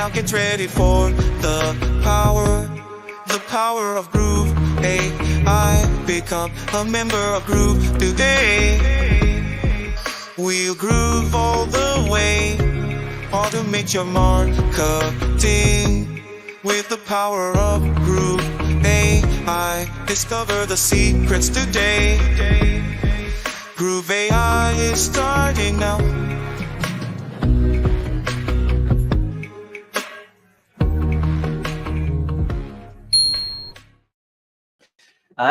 Now get ready for the power of GrooveAI. Become a member of Groove today. We'll groove all the way. Automate your marketing with the power of GrooveAI. Discover the secrets today. GrooveAI is starting now.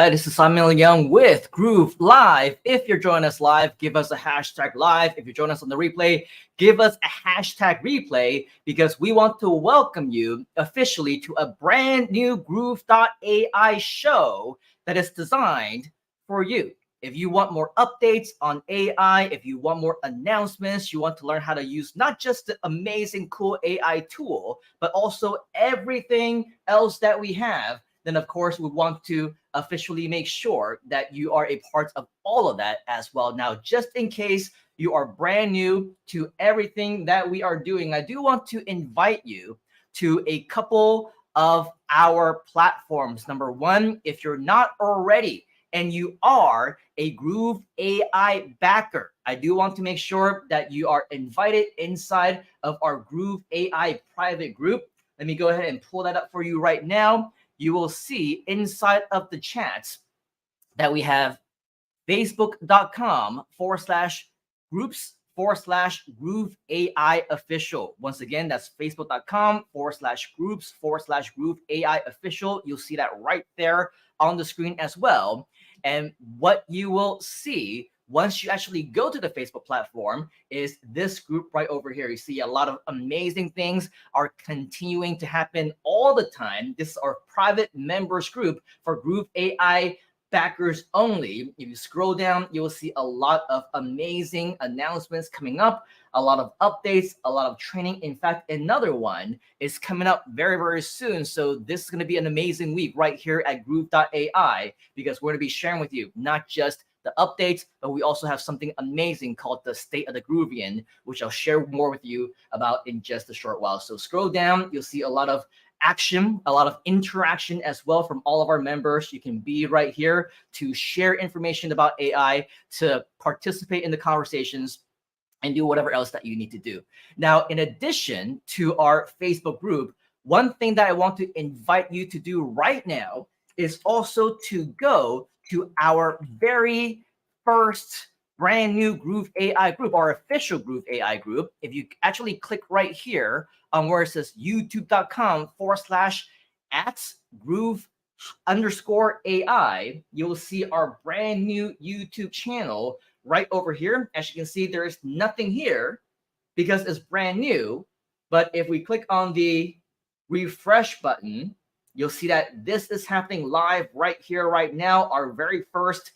This is Samuel Young with GrooveLIVE. If you're joining us live, give us a hashtag live. If you're joining us on the replay, give us a hashtag replay, because we want to welcome you officially to a brand new Groove.ai show that is designed for you. If you want more updates on AI, if you want more announcements, you want to learn how to use not just the amazing, cool AI tool, but also everything else that we have, then of course we want to officially make sure that you are a part of all of that as well. Now, just in case you are brand new to everything that we are doing, I do want to invite you to a couple of our platforms. Number one, if you're not already and you are a GrooveAI backer, I do want to make sure that you are invited inside of our GrooveAI private group. Let me go ahead and pull that up for you right now. You will see inside of the chats that we have facebook.com/groups/GrooveAI official. Once again, that's facebook.com/groups/GrooveAI official. You'll see that right there on the screen as well. And what you will see once you actually go to the Facebook platform is this group right over here. You see a lot of amazing things are continuing to happen all the time. This is our private members group for GrooveAI backers only. If you scroll down, you will see a lot of amazing announcements coming up, a lot of updates, a lot of training. In fact, another one is coming up very, very soon. So this is going to be an amazing week right here at Groove.ai, because we're going to be sharing with you not just the updates, but we also have something amazing called the State of the Groovian, which I'll share more with you about in just a short while. So scroll down, you'll see a lot of action, a lot of interaction as well from all of our members. You can be right here to share information about AI, to participate in the conversations, and do whatever else that you need to do. Now, in addition to our Facebook group, one thing that I want to invite you to do right now is also to go to our very first brand new GrooveAI group, our official GrooveAI group. If you actually click right here on where it says youtube.com/@groove_AI, you'll see our brand new YouTube channel right over here. As you can see, there is nothing here because it's brand new. But if we click on the refresh button, you'll see that this is happening live right here, right now. Our very first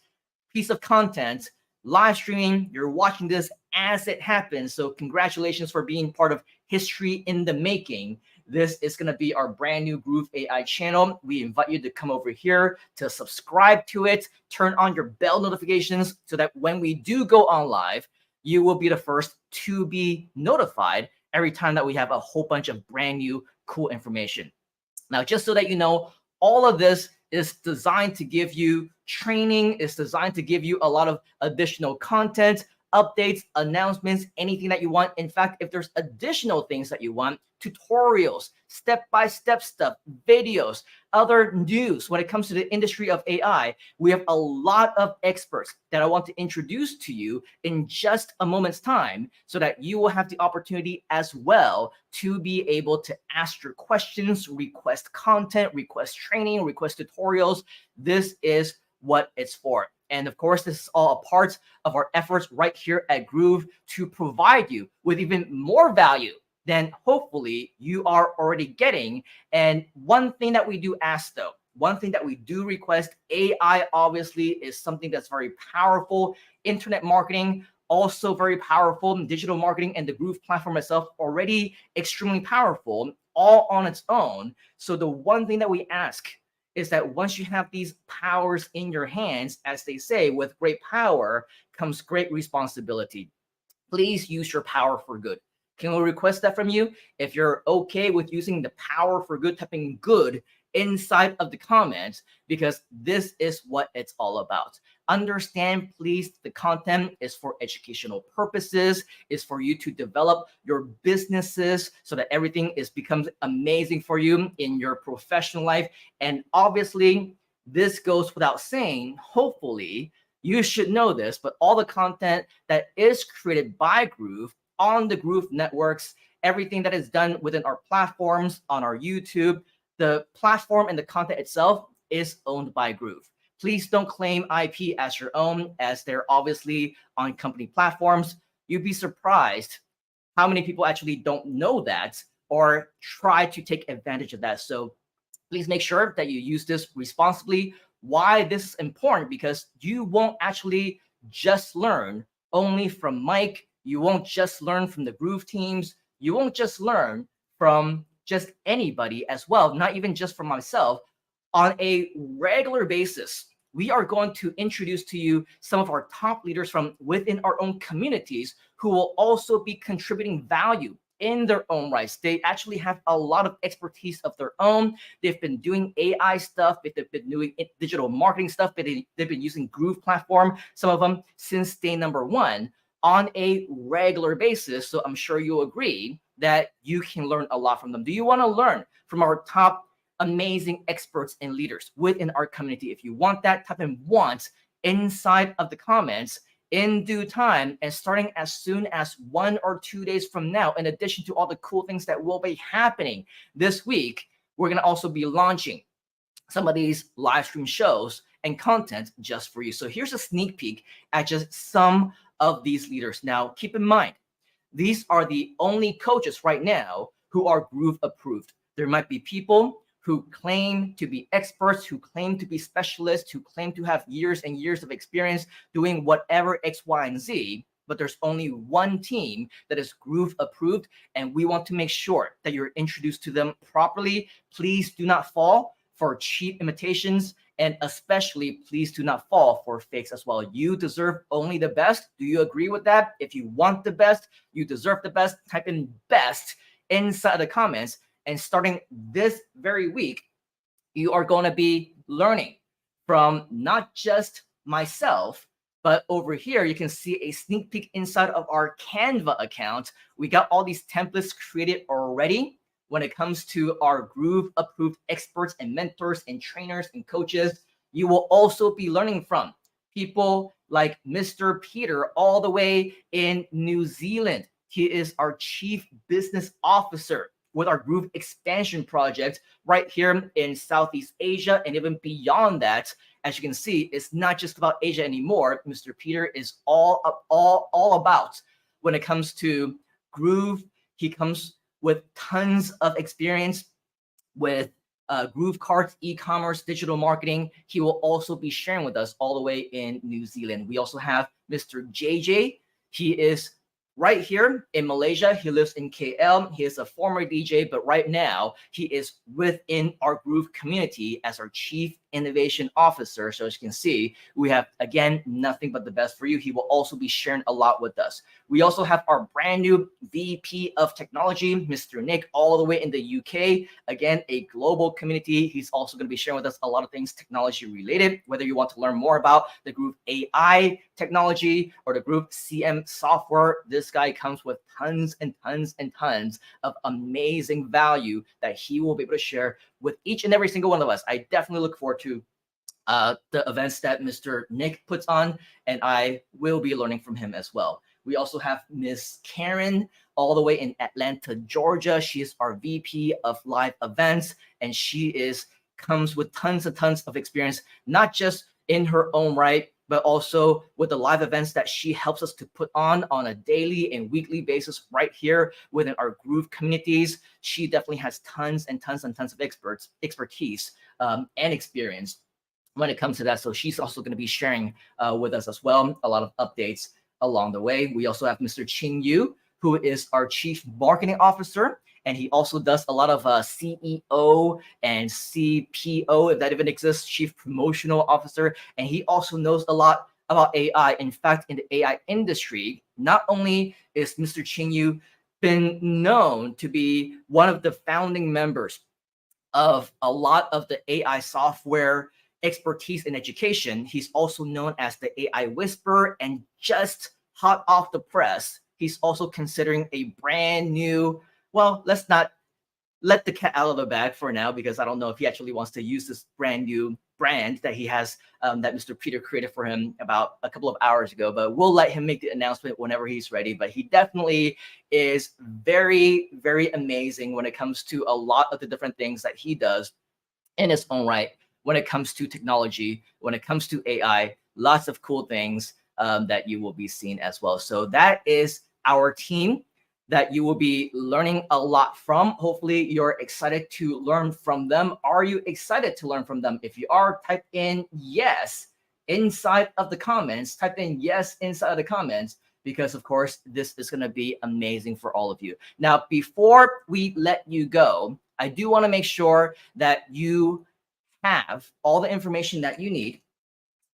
piece of content, live streaming. You're watching this as it happens. So congratulations for being part of history in the making. This is going to be our brand new GrooveAI channel. We invite you to come over here to subscribe to it, turn on your bell notifications so that when we do go on live, you will be the first to be notified every time that we have a whole bunch of brand new cool information. Now, just so that you know, all of this is designed to give you training, is designed to give you a lot of additional content, updates, announcements, anything that you want. In fact, if there's additional things that you want, tutorials, step-by-step stuff, videos, other news when it comes to the industry of AI, we have a lot of experts that I want to introduce to you in just a moment's time, so that you will have the opportunity as well to be able to ask your questions, request content, request training, request tutorials. This is what it's for. And of course, this is all a part of our efforts right here at Groove to provide you with even more value than hopefully you are already getting. And one thing that we do ask though, one thing that we do request, AI obviously is something that's very powerful. Internet marketing, also very powerful. Digital marketing and the Groove platform itself already extremely powerful, all on its own. So the one thing that we ask is that once you have these powers in your hands, as they say, with great power comes great responsibility. Please use your power for good. Can we request that from you? If you're okay with using the power for good, typing good inside of the comments, because this is what it's all about. Understand, please, the content is for educational purposes, is for you to develop your businesses so that everything becomes amazing for you in your professional life. And obviously, this goes without saying, hopefully, you should know this, but all the content that is created by Groove on the Groove networks, everything that is done within our platforms, on our YouTube, the platform and the content itself is owned by Groove. Please don't claim IP as your own, as they're obviously on company platforms. You'd be surprised how many people actually don't know that or try to take advantage of that. So please make sure that you use this responsibly. Why this is important? Because you won't actually just learn only from Mike. You won't just learn from the Groove teams. You won't just learn from just anybody as well, not even just from myself. On a regular basis, we are going to introduce to you some of our top leaders from within our own communities who will also be contributing value in their own rights. They actually have a lot of expertise of their own. They've been doing AI stuff, they've been doing digital marketing stuff, they've been using Groove platform, some of them since day number one on a regular basis. So I'm sure you'll agree that you can learn a lot from them. Do you want to learn from our top amazing experts and leaders within our community? If you want that, type in want inside of the comments in due time, and starting as soon as 1 or 2 days from now, in addition to all the cool things that will be happening this week, we're going to also be launching some of these live stream shows and content just for you. So here's a sneak peek at just some of these leaders. Now, keep in mind, these are the only coaches right now who are Groove approved. There might be people who claim to be experts, who claim to be specialists, who claim to have years and years of experience doing whatever X, Y, and Z, but there's only one team that is Groove approved, and we want to make sure that you're introduced to them properly. Please do not fall for cheap imitations, and especially please do not fall for fakes as well. You deserve only the best. Do you agree with that? If you want the best, you deserve the best, type in best inside the comments. And starting this very week, you are going to be learning from not just myself, but over here, you can see a sneak peek inside of our Canva account. We got all these templates created already when it comes to our Groove approved experts and mentors and trainers and coaches. You will also be learning from people like Mr. Peter all the way in New Zealand. He is our Chief Business Officer with our Groove expansion project right here in Southeast Asia and even beyond that. As you can see, it's not just about Asia anymore. Mr. Peter is all about when it comes to Groove. He comes with tons of experience with Groove cards, e-commerce, digital marketing. He will also be sharing with us all the way in New Zealand. We also have Mr. JJ. He is right here in Malaysia. He lives in KL. He is a former DJ, but right now he is within our Groove community as our Chief Innovation Officer. So as you can see, we have, again, nothing but the best for you. He will also be sharing a lot with us. We also have our brand new VP of Technology, Mr. Nick, all the way in the UK. Again, a global community. He's also going to be sharing with us a lot of things technology related, whether you want to learn more about the GrooveAI technology or the Groove CM software. This guy comes with tons and tons and tons of amazing value that he will be able to share with each and every single one of us. I definitely look forward to the events that Mr. Nick puts on, and I will be learning from him as well. We also have Miss Karen all the way in Atlanta, Georgia. She is our VP of live events, and she comes with tons and tons of experience, not just in her own right, but also with the live events that she helps us to put on a daily and weekly basis right here within our Groove communities. She definitely has tons and tons and tons of expertise and experience when it comes to that. So she's also going to be sharing with us as well a lot of updates along the way. We also have Mr. Ching Yu, who is our Chief Marketing Officer. And he also does a lot of CEO and CPO, if that even exists, Chief Promotional Officer. And he also knows a lot about AI. In fact, in the AI industry, not only is Mr. Ching Yu been known to be one of the founding members of a lot of the AI software expertise in education. He's also known as the AI whisperer, and just hot off the press, he's also considering a brand new, well, let's not let the cat out of the bag for now, because I don't know if he actually wants to use this brand new brand that he has, that Mr. Peter created for him about a couple of hours ago. But we'll let him make the announcement whenever he's ready. But he definitely is very, very amazing when it comes to a lot of the different things that he does in his own right. When it comes to technology, when it comes to AI, lots of cool things that you will be seeing as well. So that is our team that you will be learning a lot from. Hopefully you're excited to learn from them. Are you excited to learn from them? If you are, type in yes inside of the comments. Type in yes inside of the comments, because of course this is going to be amazing for all of you. Now, before we let you go, I do want to make sure that you have all the information that you need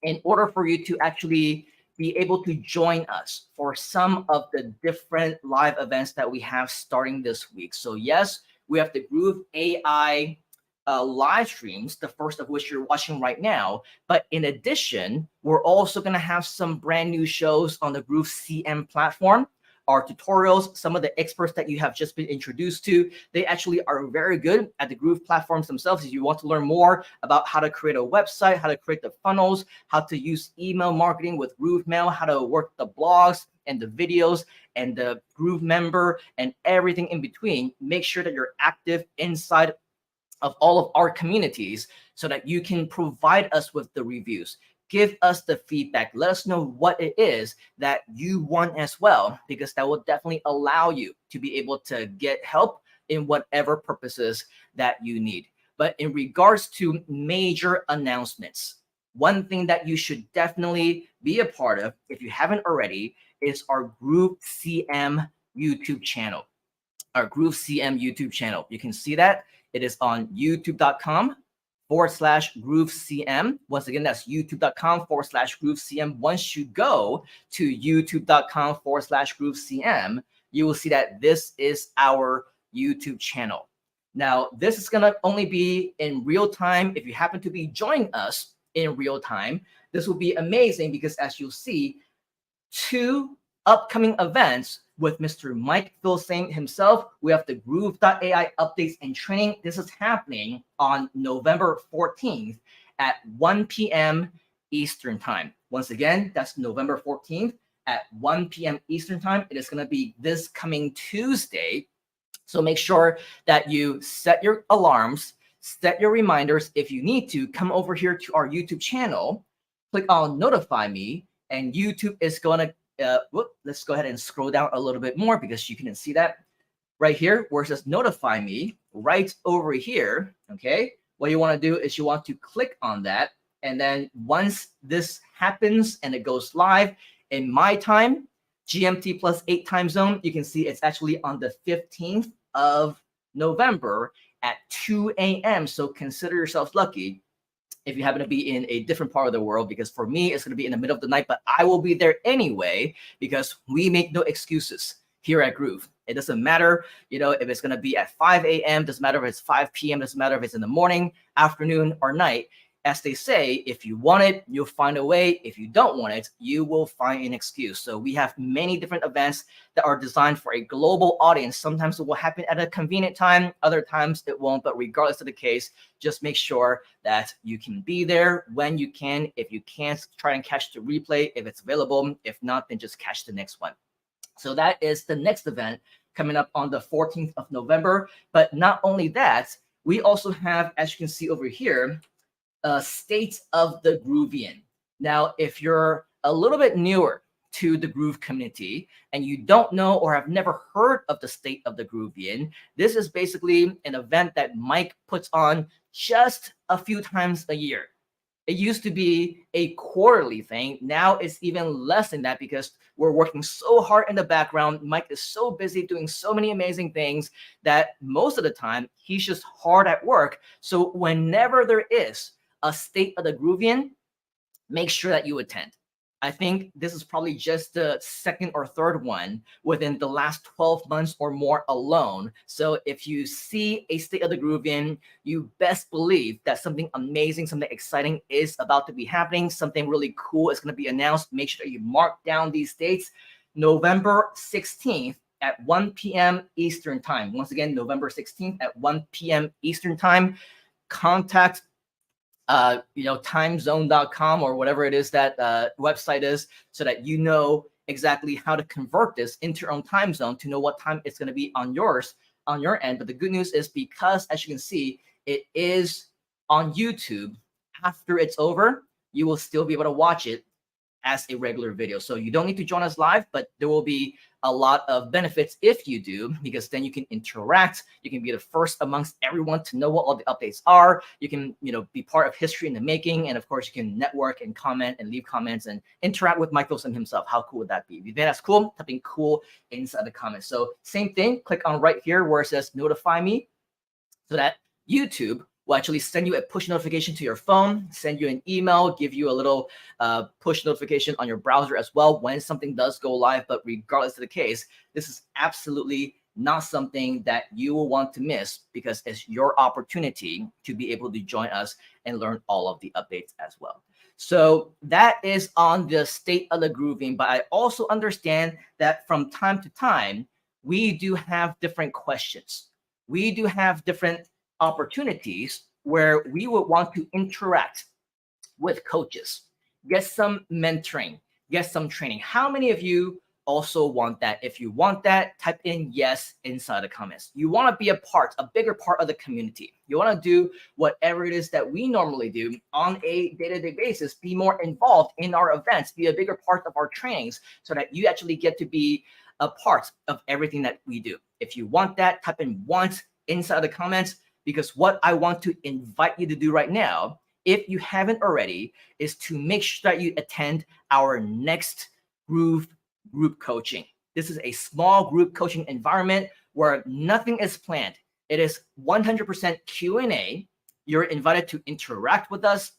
in order for you to actually be able to join us for some of the different live events that we have starting this week. So yes, we have the GrooveAI live streams, the first of which you're watching right now. But in addition, we're also going to have some brand new shows on the GrooveCM platform. Our tutorials, some of the experts that you have just been introduced to, they actually are very good at the Groove platforms themselves. If you want to learn more about how to create a website, how to create the funnels, how to use email marketing with Groove Mail, how to work the blogs and the videos and the Groove member and everything in between, make sure that you're active inside of all of our communities so that you can provide us with the reviews. Give us the feedback. Let us know what it is that you want as well, because that will definitely allow you to be able to get help in whatever purposes that you need. But in regards to major announcements, one thing that you should definitely be a part of, if you haven't already, is our GrooveCM YouTube channel. Our GrooveCM YouTube channel. You can see that it is on youtube.com/GrooveCM. Once again, that's youtube.com/GrooveCM. Once you go to youtube.com/GrooveCM, you will see that this is our YouTube channel. Now, this is going to only be in real time. If you happen to be joining us in real time, this will be amazing, because as you'll see, 2 upcoming events with Mr. Mike Filsaime himself. We have the Groove.ai updates and training. This is happening on November 14th at 1 p.m. Eastern time. Once again, that's November 14th at 1 p.m. Eastern time. It is going to be this coming Tuesday. So make sure that you set your alarms, set your reminders. If you need to, come over here to our YouTube channel, click on notify me, and YouTube is going to let's go ahead and scroll down a little bit more, because you can see that right here where it says notify me right over here. Okay, what you want to do is you want to click on that, and then once this happens and it goes live in my time, GMT +8 time zone, you can see it's actually on the 15th of November at 2 a.m. So consider yourselves lucky if you happen to be in a different part of the world, because for me, it's going to be in the middle of the night, but I will be there anyway, because we make no excuses here at Groove. It doesn't matter, if it's going to be at 5 a.m., doesn't matter if it's 5 p.m., doesn't matter if it's in the morning, afternoon, or night. As they say, if you want it, you'll find a way. If you don't want it, you will find an excuse. So we have many different events that are designed for a global audience. Sometimes it will happen at a convenient time, other times it won't. But regardless of the case, just make sure that you can be there when you can. If you can't, try and catch the replay if it's available. If not, then just catch the next one. So that is the next event coming up on the 14th of November. But not only that, we also have, as you can see over here, State of the Groovian. Now, if you're a little bit newer to the Groove community and you don't know or have never heard of the State of the Groovian, this is basically an event that Mike puts on just a few times a year. It used to be a quarterly thing. Now it's even less than that, because we're working so hard in the background. Mike is so busy doing so many amazing things that most of the time he's just hard at work. So whenever there is a State of the Groovian, make sure that you attend. I think this is probably just the second or third one within the last 12 months or more alone. So if you see a State of the Groove in, you best believe that something amazing, something exciting is about to be happening. Something really cool is going to be announced. Make sure that you mark down these dates. November 16th at 1 p.m. Eastern Time. Once again, November 16th at 1 p.m. Eastern Time. Contact timezone.com or whatever it is that website is, so that you know exactly how to convert this into your own time zone to know what time it's going to be on your end. But the good news is, because as you can see, it is on YouTube, after it's over, you will still be able to watch it as a regular video. So you don't need to join us live, but there will be a lot of benefits if you do, because then you can interact. You can be the first amongst everyone to know what all the updates are. You can, be part of history in the making. And of course, you can network and comment and leave comments and interact with Mike Wilson himself. How cool would that be? If you think that's cool, type in cool inside the comments. So same thing, click on right here where it says notify me, so that YouTube will actually send you a push notification to your phone, send you an email, give you a little push notification on your browser as well when something does go live. But regardless of the case, this is absolutely not something that you will want to miss, because it's your opportunity to be able to join us and learn all of the updates as well. So that is on the State of the Grooving. But I also understand that from time to time, we do have different questions. We do have different opportunities where we would want to interact with coaches, get some mentoring, get some training. How many of you also want that? If you want that, type in yes inside the comments. You want to be a bigger part of the community. You want to do whatever it is that we normally do on a day-to-day basis, be more involved in our events, be a bigger part of our trainings, so that you actually get to be a part of everything that we do. If you want that, type in want inside the comments, because what I want to invite you to do right now, if you haven't already, is to make sure that you attend our next Groove group coaching. This is a small group coaching environment where nothing is planned. It is 100% Q&A. You're invited to interact with us.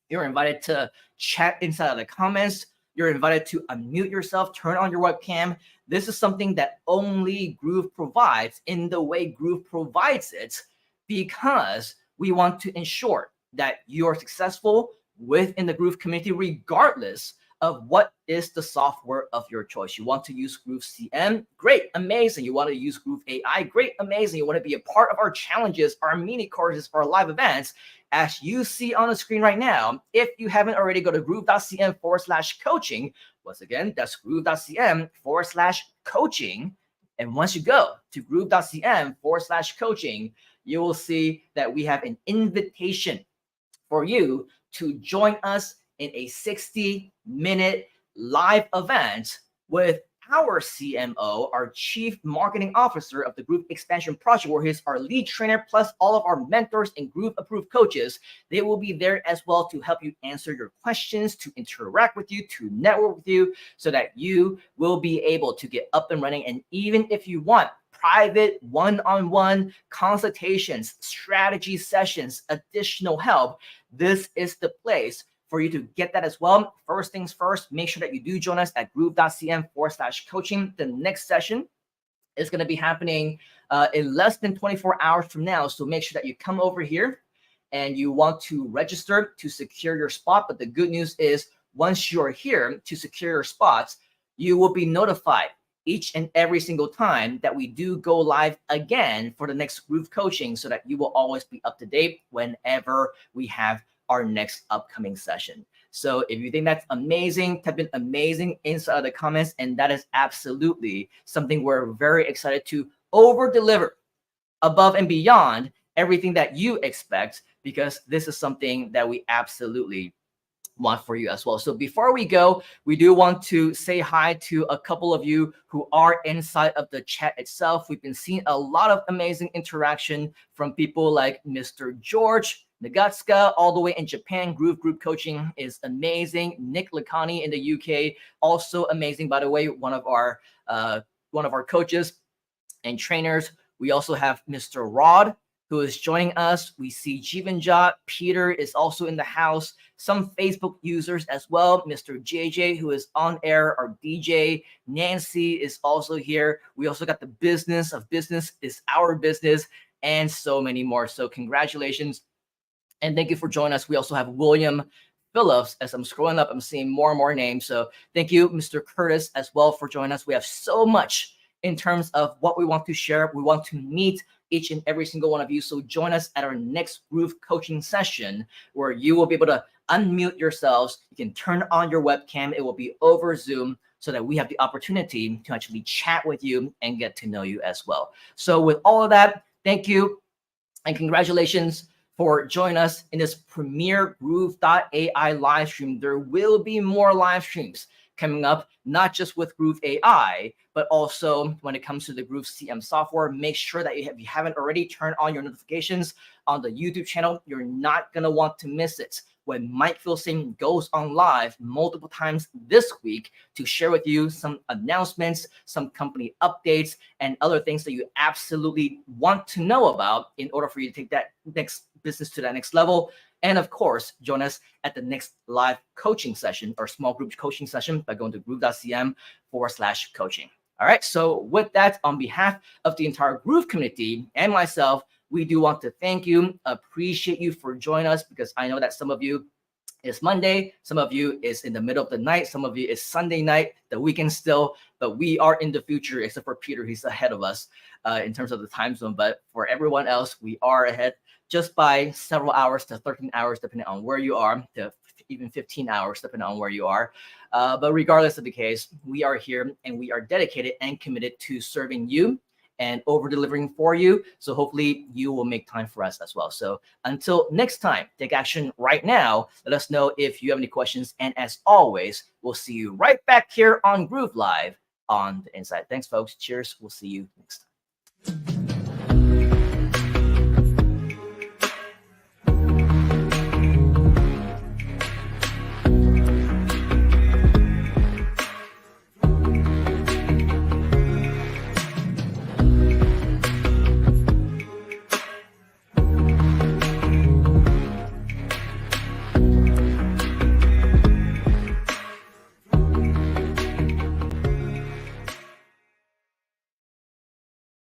You're invited to chat inside of the comments. You're invited to unmute yourself, turn on your webcam. This is something that only Groove provides in the way Groove provides it, because we want to ensure that you're successful within the Groove community, regardless of what is the software of your choice. You want to use GrooveCM? Great, amazing. You want to use GrooveAI? Great, amazing. You want to be a part of our challenges, our mini courses, our live events, as you see on the screen right now. If you haven't already, go to groove.cm/coaching. Once again, that's groove.cm/coaching. And once you go to groove.cm/coaching, you will see that we have an invitation for you to join us in a 60-minute live event with our CMO, our Chief Marketing Officer of the Groove Expansion Project, where he's our lead trainer, plus all of our mentors and Groove approved coaches. They will be there as well to help you answer your questions, to interact with you, to network with you, so that you will be able to get up and running. And even if you want private one-on-one consultations, strategy sessions, additional help, this is the place for you to get that as well. First things first, make sure that you do join us at groove.cm/coaching. The next session is going to be happening in less than 24 hours from now. So make sure that you come over here and you want to register to secure your spot. But the good news is, once you're here to secure your spots, you will be notified each and every single time that we do go live again for the next Groove coaching, so that you will always be up to date whenever we have our next upcoming session. So if you think that's amazing, type in amazing inside of the comments. And that is absolutely something we're very excited to over deliver above and beyond everything that you expect, because this is something that we absolutely want for you as well. So before we go, we do want to say hi to a couple of you who are inside of the chat itself. We've been seeing a lot of amazing interaction from people like Mr. George Nagatska, all the way in Japan. Groove Group Coaching is amazing. Nick Lacani in the UK, also amazing, by the way, one of our coaches and trainers. We also have Mr. Rod, who is joining us. We see Jivanjot, Peter is also in the house, some Facebook users as well. Mr. JJ, who is on air, our DJ. Nancy is also here. We also got the business of business is our business, and so many more. So congratulations. And thank you for joining us. We also have William Phillips. As I'm scrolling up, I'm seeing more and more names. So thank you, Mr. Curtis, as well for joining us. We have so much in terms of what we want to share. We want to meet each and every single one of you. So join us at our next Groove coaching session, where you will be able to unmute yourselves. You can turn on your webcam. It will be over Zoom, so that we have the opportunity to actually chat with you and get to know you as well. So with all of that, thank you and congratulations for joining us in this premiere Groove.ai live stream. There will be more live streams coming up, not just with GrooveAI, but also when it comes to the Groove CM software. Make sure that if you haven't already, turn on your notifications on the YouTube channel. You're not going to want to miss it when Mike Filsaime goes on live multiple times this week to share with you some announcements, some company updates, and other things that you absolutely want to know about in order for you to take that next business to that next level. And of course, join us at the next live coaching session or small group coaching session by going to groove.cm/coaching. All right. So with that, on behalf of the entire Groove community and myself, we do want to thank you, appreciate you for joining us, because I know that some of you is Monday, some of you is in the middle of the night, some of you is Sunday night, the weekend still, but we are in the future, except for Peter, he's ahead of us in terms of the time zone. But for everyone else, we are ahead just by several hours to 13 hours, depending on where you are, to even 15 hours, depending on where you are. But regardless of the case, we are here and we are dedicated and committed to serving you and over delivering for you. So hopefully you will make time for us as well. So until next time, take action right now. Let us know if you have any questions. And as always, we'll see you right back here on Groove Live on the inside. Thanks, folks. Cheers. We'll see you next time.